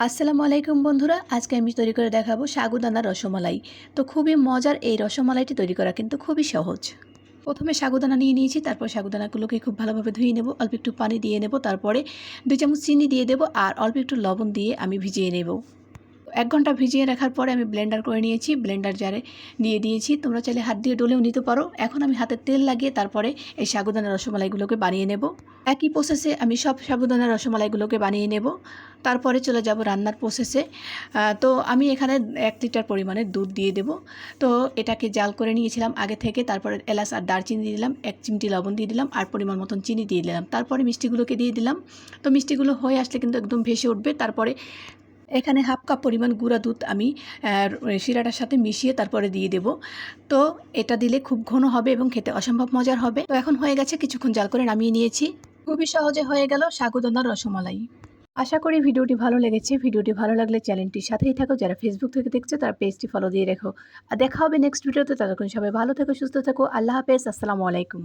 আসসালামু আলাইকুম বন্ধুরা, আজকে আমি তৈরি করে দেখাবো সাগুদানার রসমালাই। তো খুবই মজার এই রসমালাইটি তৈরি করা কিন্তু খুবই সহজ। প্রথমে সাগুদানা নিয়ে নিয়েছি, তারপর সাগুদানাগুলোকে খুব ভালোভাবে ধুয়ে নেব, অল্প একটু পানি দিয়ে নেব, তারপরে 2 চামচ চিনি দিয়ে দেব আর অল্প একটু লবণ দিয়ে আমি ভিজিয়ে নেব। 1 ঘন্টা ভিজিয়ে রাখার পরে আমি ব্লেন্ডার করে নিয়েছি, ব্লেন্ডার জারে দিয়ে দিয়েছি। তোমরা চাইলে হাত দিয়ে ডলেও নিতে পারো। এখন আমি হাতে তেল লাগিয়ে তারপরে এই সাগুদানা রসমালাইগুলোকে বানিয়ে নেব। একই প্রসেসে আমি সব সাবুদানা রসমালাইগুলোকে বানিয়ে নেব। তারপরে চলে যাব রান্নার প্রসেসে। তো আমি এখানে 1 লিটার পরিমাণে দুধ দিয়ে দেব। তো এটাকে জাল করে নিয়েছিলাম আগে থেকে। তারপরে এলাচ আর দারচিনি দিয়ে দিলাম, 1 চিমটি লবণ দিয়ে দিলাম আর পরিমাণ মতন চিনি দিয়ে দিলাম। তারপরে মিষ্টিগুলোকে দিয়ে দিলাম। তো মিষ্টিগুলো হয়ে আসলে কিন্তু একদম ভেসে উঠবে। তারপরে এখানে হাফ কাপ পরিমাণ গুঁড়া দুধ আমি শিরাটার সাথে মিশিয়ে তারপরে দিয়ে দেব। তো এটা দিলে খুব ঘন হবে এবং খেতে অসম্ভব মজার হবে। তো এখন হয়ে গেছে, কিছুক্ষণ জাল করে নামিয়ে নিয়েছি। খুবই সহজে হয়ে গেল সাগুদানার রসমালাই। আশা করি ভিডিওটি ভালো লেগেছে। ভিডিওটি ভালো লাগলে চ্যানেলটির সাথেই থাকো। যারা ফেসবুক থেকে দেখছো তারা পেজটি ফলো দিয়ে রেখো। আর দেখা হবে নেক্সট ভিডিওতে। ততক্ষণ সবাই ভালো থেকো, সুস্থ থেকো। আল্লাহ হাফেজ। আসসালামু আলাইকুম।